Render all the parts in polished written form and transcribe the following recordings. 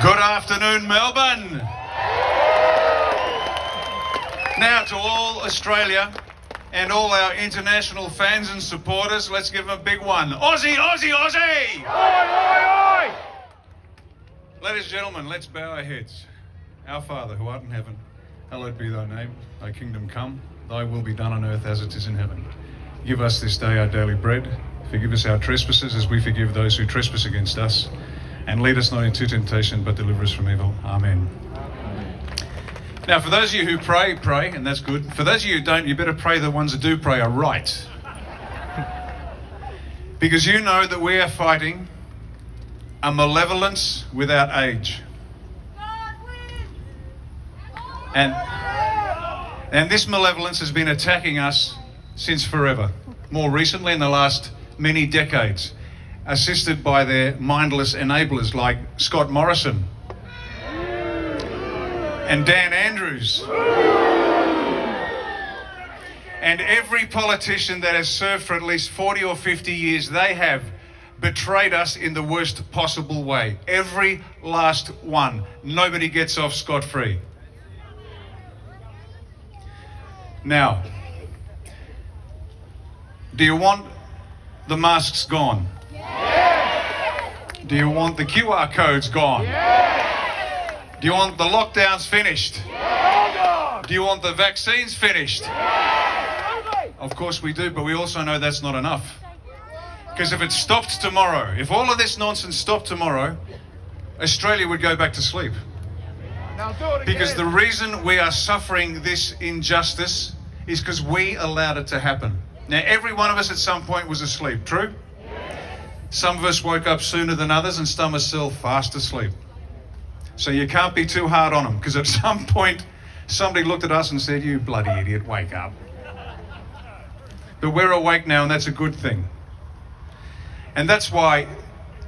Good afternoon, Melbourne. Now to all Australia and all our international fans and supporters, let's give them a big one. Aussie, Aussie, Aussie! Oi, oi, oi! Ladies and gentlemen, let's bow our heads. Our Father, who art in heaven, hallowed be thy name. Thy kingdom come, thy will be done on earth as it is in heaven. Give us this day our daily bread. Forgive us our trespasses as we forgive those who trespass against us. And lead us not into temptation, but deliver us from evil. Amen. Now, for those of you who pray, and that's good. For those of you who don't, you better pray the ones that do pray are right. Because you know that we are fighting a malevolence without age. And this malevolence has been attacking us since forever. More recently, in the last many decades, assisted by their mindless enablers like Scott Morrison and Dan Andrews and every politician that has served for at least 40 or 50 years. They have betrayed us in the worst possible way. Every last one. Nobody gets off scot-free. Now, do you want the masks gone? Do you want the QR codes gone? Do you want the lockdowns finished? Do you want the vaccines finished? Of course we do, but we also know that's not enough. Because if it stopped tomorrow, if all of this nonsense stopped tomorrow, Australia would go back to sleep. Now do it again. Because the reason we are suffering this injustice is because we allowed it to happen. Now, every one of us at some point was asleep, true? Some of us woke up sooner than others, and some are still fast asleep. So you can't be too hard on them, because at some point somebody looked at us and said, "You bloody idiot, wake up." But we're awake now, and that's a good thing. And that's why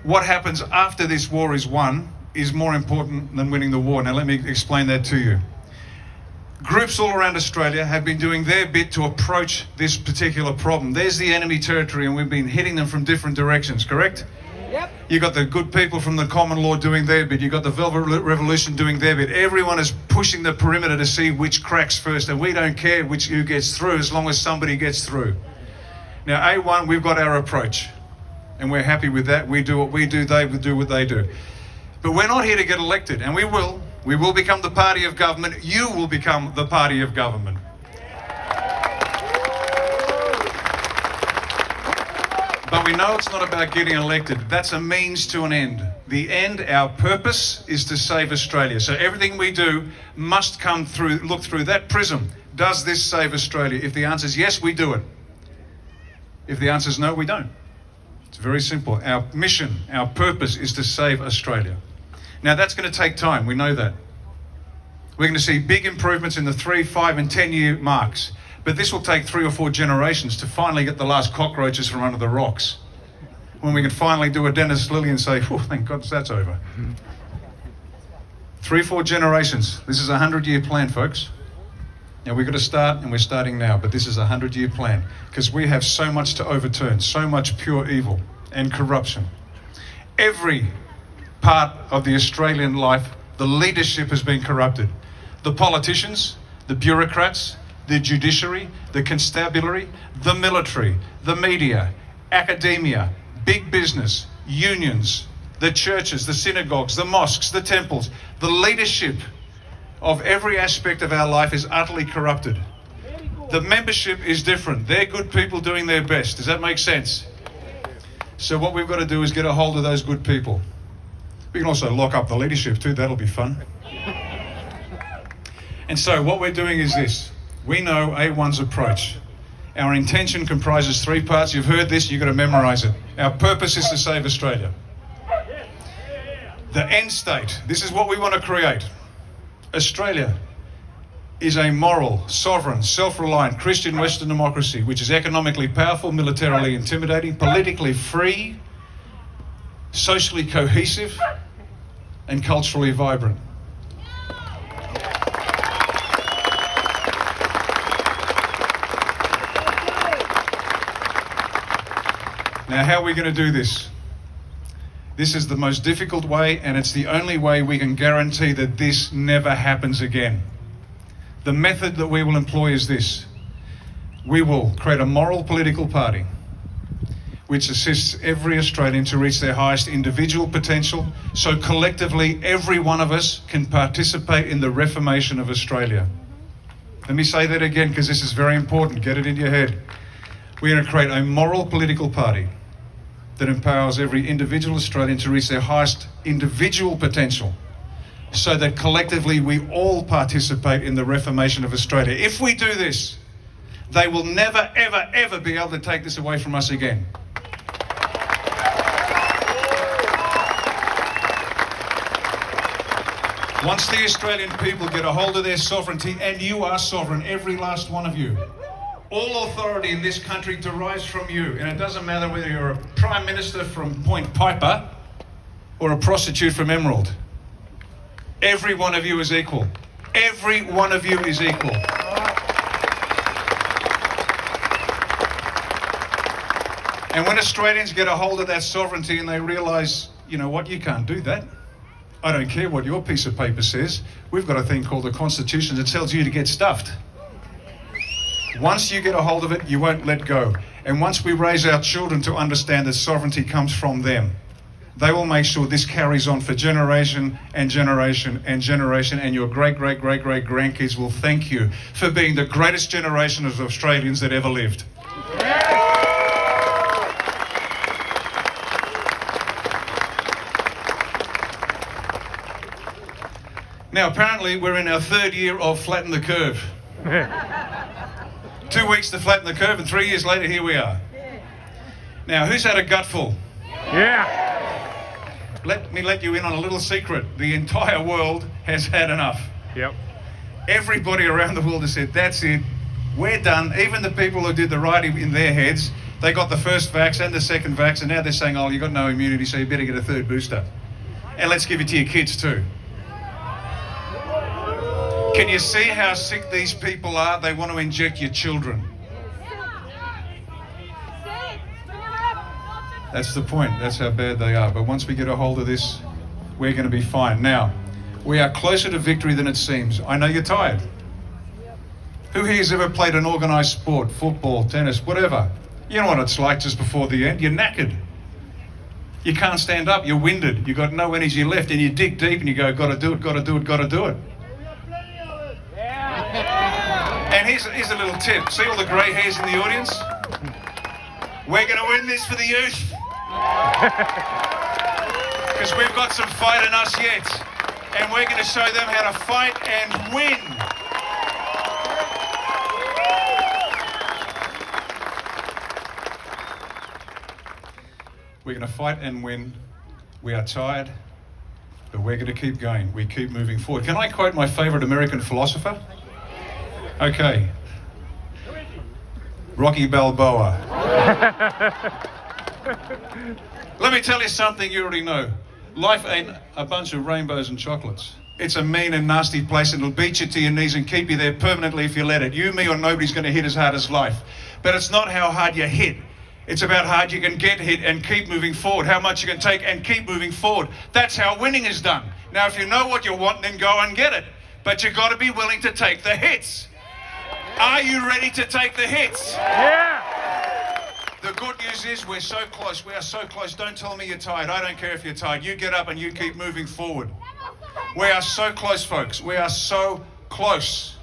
what happens after this war is won is more important than winning the war. Now let me explain that to you. Groups all around Australia have been doing their bit to approach this particular problem. There's the enemy territory, and we've been hitting them from different directions, correct? Yep. You got the good people from the common law doing their bit. You got the Velvet Revolution doing their bit. Everyone is pushing the perimeter to see which cracks first, and we don't care who gets through as long as somebody gets through. Now, A1, we've got our approach, and we're happy with that. We do what we do, they will do what they do. But we're not here to get elected, and we will. We will become the party of government. You will become the party of government. But we know it's not about getting elected. That's a means to an end. The end, our purpose, is to save Australia. So everything we do must look through that prism. Does this save Australia? If the answer is yes, we do it. If the answer is no, we don't. It's very simple. Our mission, our purpose is to save Australia. Now that's going to take time, we know that. We're going to see big improvements in the 3, 5 and 10 year marks. But this will take 3 or 4 generations to finally get the last cockroaches from under the rocks. When we can finally do a Dennis Lilly and say, "Oh, thank God that's over." 3, 4 generations. This is a 100-year plan, folks. Now we've got to start, and we're starting now, but this is a 100-year plan. Because we have so much to overturn, so much pure evil and corruption. Every part of the Australian life, the leadership has been corrupted. The politicians, the bureaucrats, the judiciary, the constabulary, the military, the media, academia, big business, unions, the churches, the synagogues, the mosques, the temples. The leadership of every aspect of our life is utterly corrupted. The membership is different. They're good people doing their best. Does that make sense? So what we've got to do is get a hold of those good people. We can also lock up the leadership too. That'll be fun. And so what we're doing is this. We know A1's approach. Our intention comprises 3 parts. You've heard this, you've got to memorize it. Our purpose is to save Australia. The end state, this is what we want to create. Australia is a moral, sovereign, self-reliant Christian Western democracy which is economically powerful, militarily intimidating, politically free, socially cohesive, and culturally vibrant. Now, how are we going to do this? This is the most difficult way, and it's the only way we can guarantee that this never happens again. The method that we will employ is this. We will create a moral political party which assists every Australian to reach their highest individual potential, so collectively every one of us can participate in the reformation of Australia. Let me say that again because this is very important. Get it in your head. We're going to create a moral political party that empowers every individual Australian to reach their highest individual potential, so that collectively we all participate in the reformation of Australia. If we do this, they will never, ever, ever be able to take this away from us again. Once the Australian people get a hold of their sovereignty, and you are sovereign, every last one of you, all authority in this country derives from you, and it doesn't matter whether you're a Prime Minister from Point Piper or a prostitute from Emerald. Every one of you is equal. Every one of you is equal. And when Australians get a hold of that sovereignty and they realise, you know what, you can't do that. I don't care what your piece of paper says. We've got a thing called the Constitution that tells you to get stuffed. Once you get a hold of it, you won't let go. And once we raise our children to understand that sovereignty comes from them, they will make sure this carries on for generation and generation and generation, and your great-great-great-great-grandkids will thank you for being the greatest generation of Australians that ever lived. Now, apparently, we're in our third year of Flatten the Curve. 2 weeks to flatten the curve, and 3 years later, here we are. Now, who's had a gutful? Yeah. Let me let you in on a little secret. The entire world has had enough. Yep. Everybody around the world has said, that's it, we're done. Even the people who did the writing in their heads, they got the first vax and the second vax, and now they're saying, oh, you've got no immunity, so you better get a third booster. And let's give it to your kids too. Can you see how sick these people are? They want to inject your children. That's the point. That's how bad they are. But once we get a hold of this, we're going to be fine. Now, we are closer to victory than it seems. I know you're tired. Who here has ever played an organised sport? Football, tennis, whatever. You know what it's like just before the end. You're knackered. You can't stand up. You're winded. You've got no energy left, and you dig deep and you go, got to do it, got to do it, got to do it. And here's a little tip. See all the grey hairs in the audience? We're going to win this for the youth. Because we've got some fight in us yet. And we're going to show them how to fight and win. We're going to fight and win. We are tired, but we're going to keep going. We keep moving forward. Can I quote my favourite American philosopher? Okay. Rocky Balboa. Let me tell you something you already know. Life ain't a bunch of rainbows and chocolates. It's a mean and nasty place, and it'll beat you to your knees and keep you there permanently if you let it. You, me, or nobody's going to hit as hard as life. But it's not how hard you hit. It's about how hard you can get hit and keep moving forward. How much you can take and keep moving forward. That's how winning is done. Now, if you know what you want, then go and get it. But you've got to be willing to take the hits. Are you ready to take the hits? Yeah. The good news is we're so close. We are so close. Don't tell me you're tired. I don't care if you're tired. You get up and you keep moving forward. We are so close, folks. We are so close.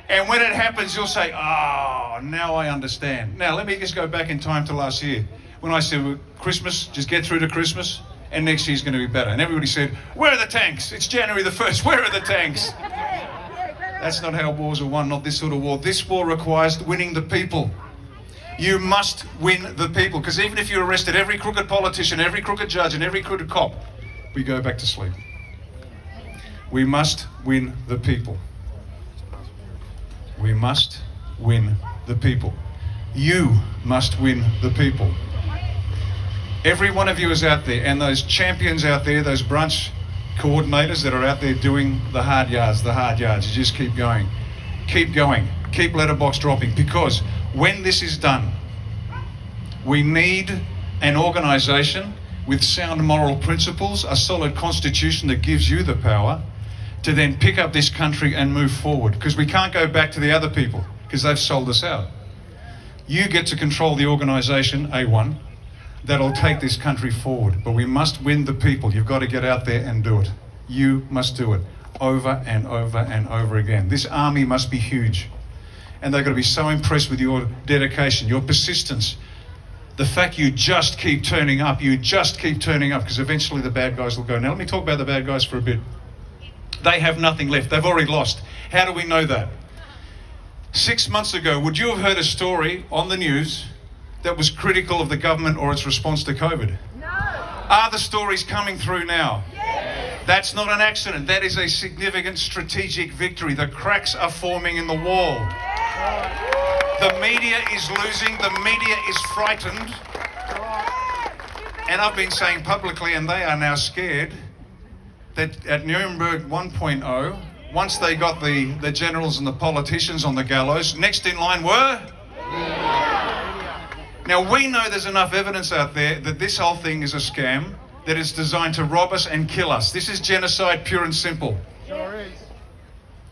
And when it happens, you'll say, oh, now I understand. Now, let me just go back in time to last year. When I said, well, Christmas, just get through to Christmas, and next year's going to be better. And everybody said, where are the tanks? It's January the 1st. Where are the tanks? That's not how wars are won, not this sort of war. This war requires winning the people. You must win the people, because even if you arrested every crooked politician, every crooked judge, and every crooked cop, we go back to sleep. We must win the people. We must win the people. You must win the people. Every one of you is out there, and those champions out there, those branch coordinators that are out there doing the hard yards, you just keep going, keep letterbox dropping, because when this is done, we need an organisation with sound moral principles, a solid constitution that gives you the power to then pick up this country and move forward. Because we can't go back to the other people, because they've sold us out. You get to control the organisation, A1, that'll take this country forward. But we must win the people. You've got to get out there and do it. You must do it over and over and over again. This army must be huge. And they've got to be so impressed with your dedication, your persistence. The fact you just keep turning up, because eventually the bad guys will go. Now let me talk about the bad guys for a bit. They have nothing left. They've already lost. How do we know that? 6 months ago, would you have heard a story on the news that was critical of the government or its response to COVID? No. Are the stories coming through now? Yes. That's not an accident. That is a significant strategic victory. The cracks are forming in the wall. The media is losing. The media is frightened. And I've been saying publicly, and they are now scared, that at Nuremberg 1.0, once they got the generals and the politicians on the gallows, next in line were? Now we know there's enough evidence out there that this whole thing is a scam, that it's designed to rob us and kill us. This is genocide, pure and simple. Sure is.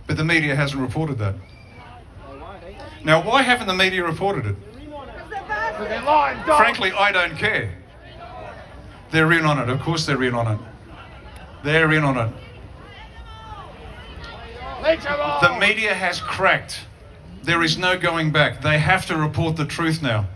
But the media hasn't reported that. Now why haven't the media reported it? Because they're lying, dog. Frankly, I don't care. They're in on it. Of course they're in on it. They're in on it. The media has cracked. There is no going back. They have to report the truth now.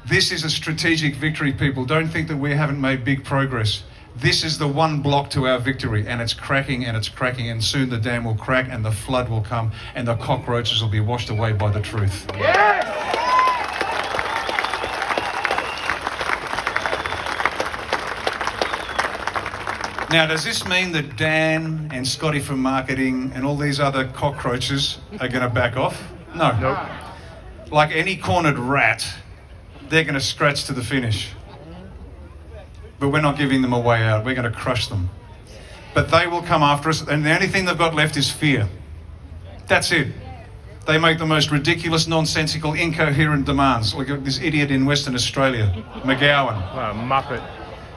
This is a strategic victory, people. Don't think that we haven't made big progress. This is the one block to our victory, and it's cracking and it's cracking, and soon the dam will crack and the flood will come and the cockroaches will be washed away by the truth. Yes! Now, does this mean that Dan and Scotty from marketing and all these other cockroaches are going to back off? No. Nope. Like any cornered rat, they're going to scratch to the finish. But we're not giving them a way out. We're going to crush them. But they will come after us, and the only thing they've got left is fear. That's it. They make the most ridiculous, nonsensical, incoherent demands. Look at this idiot in Western Australia, McGowan. Muppet.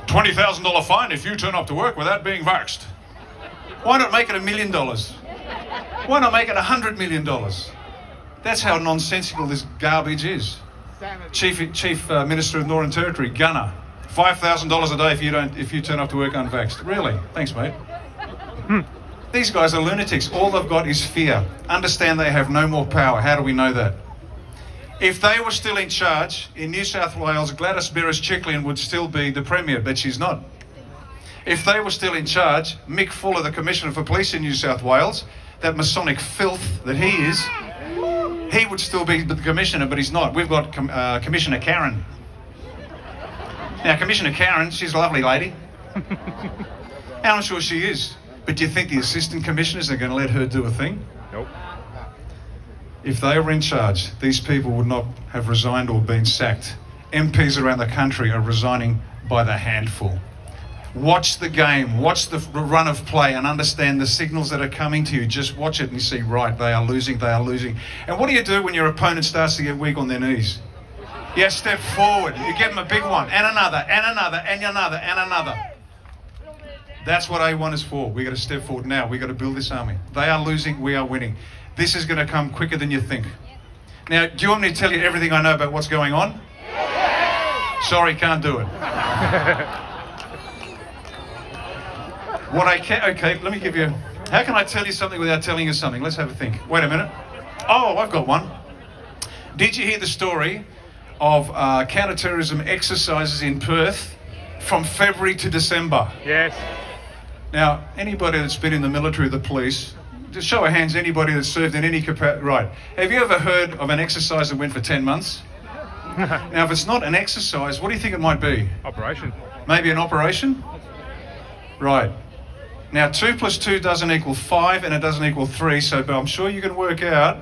$20,000 fine if you turn up to work without being vaxxed. Why not make it $1 million? Why not make it $100 million? That's how nonsensical this garbage is. Chief Minister of Northern Territory, Gunner, $5,000 a day if you turn up to work unvaxxed. Really? Thanks, mate. These guys are lunatics. All they've got is fear. Understand they have no more power. How do we know that? If they were still in charge, in New South Wales, Gladys Berejiklian would still be the Premier, but she's not. If they were still in charge, Mick Fuller, the Commissioner for Police in New South Wales, that Masonic filth that he is, he would still be the Commissioner, but he's not. We've got Commissioner Karen. Now, Commissioner Karen, she's a lovely lady. And I'm sure she is. But do you think the Assistant Commissioners are going to let her do a thing? Nope. If they were in charge, these people would not have resigned or been sacked. MPs around the country are resigning by the handful. Watch the game, watch the run of play and understand the signals that are coming to you. Just watch it and you see, right, they are losing, they are losing. And what do you do when your opponent starts to get weak on their knees? You step forward, you give them a big one, and another, and another, and another, and another. That's what A1 is for. We've got to step forward now. We've got to build this army. They are losing, we are winning. This is going to come quicker than you think. Now, do you want me to tell you everything I know about what's going on? Yes. Sorry, can't do it. What I can, okay, let me give you, how can I tell you something without telling you something? Let's have a think. Wait a minute. Oh, I've got one. Did you hear the story of counter-terrorism exercises in Perth from February to December? Yes. Now, anybody that's been in the military or the police, just show of hands, anybody that's served in any capacity. Right. Have you ever heard of an exercise that went for 10 months? Now, if it's not an exercise, what do you think it might be? Operation. Maybe an operation? Right. Now, 2 plus 2 doesn't equal 5 and it doesn't equal 3, so but I'm sure you can work out.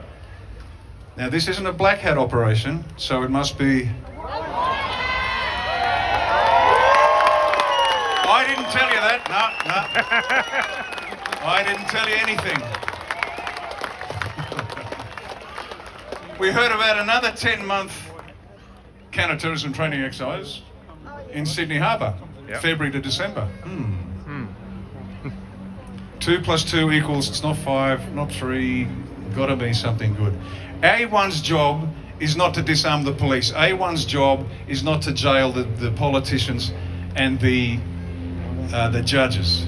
Now, this isn't a black hat operation, so it must be... I didn't tell you that. No. I didn't tell you anything. We heard about another 10-month counter-terrorism training exercise in Sydney Harbour. Yep. February to December. 2 plus 2 equals, it's not 5, not 3, gotta be something good. A1's job is not to disarm the police. A1's job is not to jail the politicians and the judges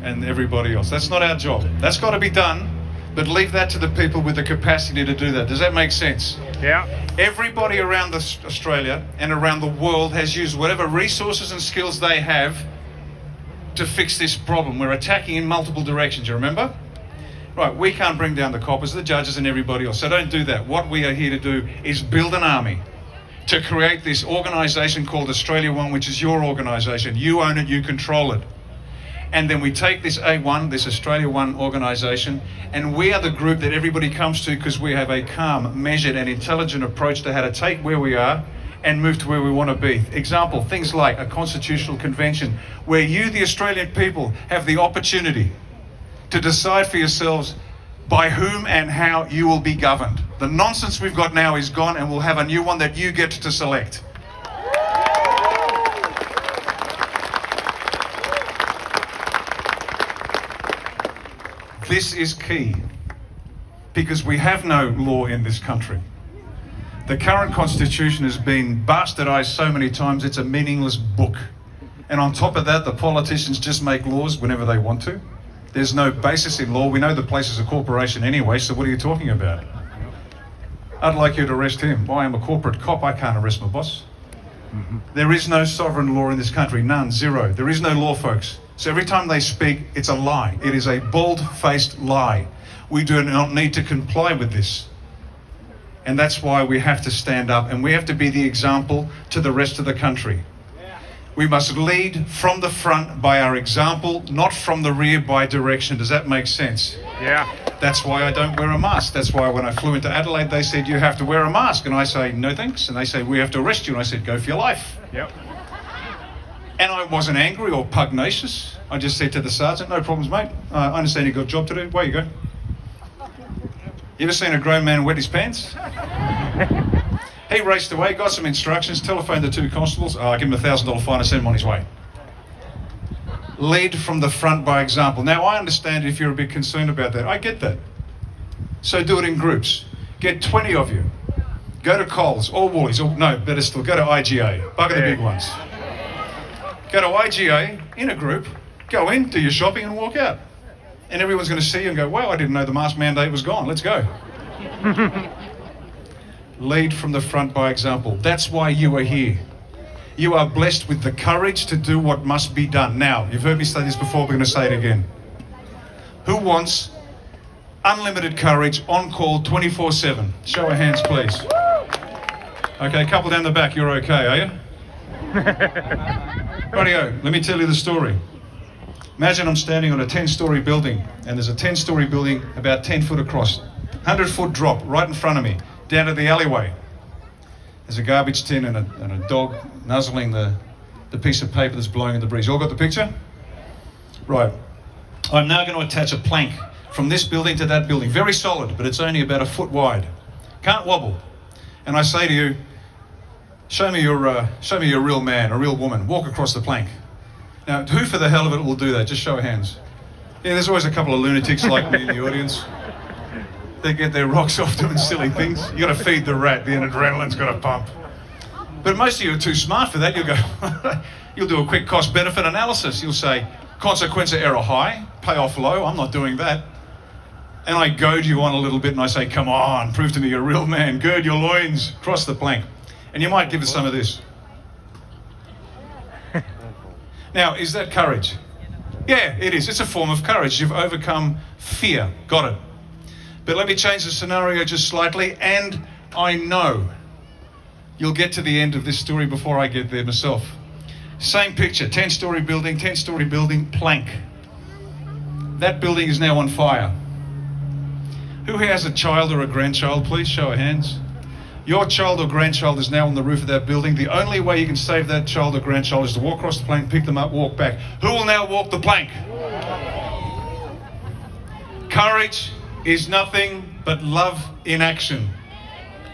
and everybody else. That's not our job. That's got to be done, but leave that to the people with the capacity to do that. Does that make sense? Yeah. Everybody around Australia and around the world has used whatever resources and skills they have to fix this problem. We're attacking in multiple directions, you remember? Right, we can't bring down the coppers, the judges and everybody else, so don't do that. What we are here to do is build an army to create this organisation called AustraliaOne, which is your organisation. You own it, you control it. And then we take this A1, this AustraliaOne organisation, and we are the group that everybody comes to because we have a calm, measured and intelligent approach to how to take where we are and move to where we want to be. Example, things like a constitutional convention where you, the Australian people, have the opportunity to decide for yourselves by whom and how you will be governed. The nonsense we've got now is gone, and we'll have a new one that you get to select. This is key because we have no law in this country. The current constitution has been bastardized so many times it's a meaningless book. And on top of that, the politicians just make laws whenever they want to. There's no basis in law. We know the place is a corporation anyway, so what are you talking about? I'd like you to arrest him. Well, I am a corporate cop, I can't arrest my boss. There is no sovereign law in this country, none, zero. There is no law, folks. So every time they speak, it's a lie. It is a bald-faced lie. We do not need to comply with this. And that's why we have to stand up and we have to be the example to the rest of the country. We must lead from the front by our example, not from the rear by direction. Does that make sense? Yeah. That's why I don't wear a mask. That's why when I flew into Adelaide, they said, you have to wear a mask. And I say, no thanks. And they say, we have to arrest you. And I said, go for your life. Yep. And I wasn't angry or pugnacious. I just said to the sergeant, no problems, mate. I understand you've got a job to do. Away you go. You ever seen a grown man wet his pants? He raced away, got some instructions, telephoned the 2 constables. Give him $1,000 fine and send him on his way. Lead from the front by example. Now, I understand if you're a bit concerned about that. I get that. So do it in groups. Get 20 of you. Go to Coles or Woolies, or no, better still, go to IGA. Bugger the big ones. Go to IGA in a group, go in, do your shopping and walk out. And everyone's going to see you and go, wow, I didn't know the mask mandate was gone. Let's go. Lead from the front by example. That's why you are here. You are blessed with the courage to do what must be done. Now, you've heard me say this before, we're going to say it again. Who wants unlimited courage, on call 24/7? Show of hands, please. Okay, a couple down the back, you're okay, are you? Rightio, let me tell you the story. Imagine I'm standing on a 10-story building, and there's a 10-story building about 10 foot across. 100-foot drop right in front of me, down to the alleyway. There's a garbage tin and a dog nuzzling the piece of paper that's blowing in the breeze. You all got the picture? Right. I'm now going to attach a plank from this building to that building. Very solid, but it's only about a foot wide. Can't wobble. And I say to you, show me you're a real man, a real woman. Walk across the plank. Now, who for the hell of it will do that? Just show of hands. Yeah, there's always a couple of lunatics like me in the audience. They get their rocks off doing silly things. You got to feed the rat. The adrenaline's got to pump. But most of you are too smart for that. You'll go, you'll do a quick cost-benefit analysis. You'll say, consequence of error high, payoff low. I'm not doing that. And I goad you on a little bit and I say, come on, prove to me you're a real man. Gird your loins, cross the plank. And you might give us some of this. Now, is that courage? Yeah, it is. It's a form of courage. You've overcome fear. Got it. But let me change the scenario just slightly, and I know you'll get to the end of this story before I get there myself. Same picture, 10-story building, plank. That building is now on fire. Who has a child or a grandchild, please? Show of hands. Your child or grandchild is now on the roof of that building. The only way you can save that child or grandchild is to walk across the plank, pick them up, walk back. Who will now walk the plank? Courage is nothing but love in action.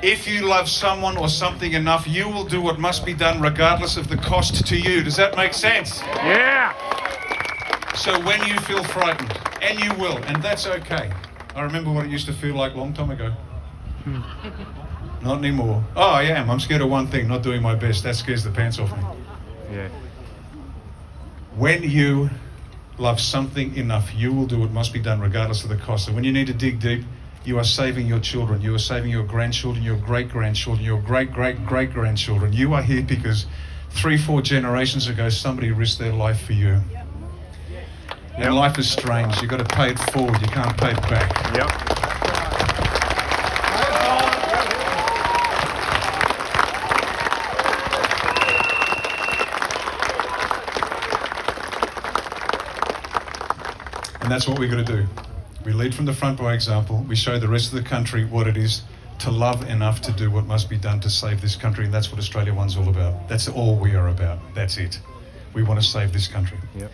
If you love someone or something enough, you will do what must be done regardless of the cost to you. Does that make sense? Yeah. So when you feel frightened, and you will, and that's okay. I remember what it used to feel like a long time ago. Not anymore. Oh, I am. I'm scared of one thing, not doing my best. That scares the pants off me. Yeah. When you love something enough, you will do what must be done regardless of the cost. So when you need to dig deep, you are saving your children, you are saving your grandchildren, your great-grandchildren, your great-great-great-grandchildren. You are here because 3-4 generations ago, somebody risked their life for you. And life is strange. You've got to pay it forward. You can't pay it back. Yep. And that's what we're going to do. We lead from the front by example. We show the rest of the country what it is to love enough to do what must be done to save this country. And that's what AustraliaOne's all about. That's all we are about. That's it. We want to save this country. Yep.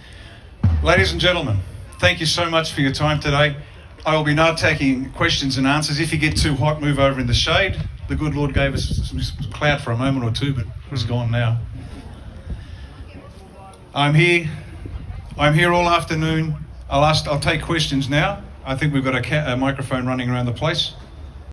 Ladies and gentlemen, thank you so much for your time today. I will be now taking questions and answers. If you get too hot, move over in the shade. The good Lord gave us some cloud for a moment or two, but it's gone now. I'm here all afternoon. I'll take questions now. I think we've got a microphone running around the place.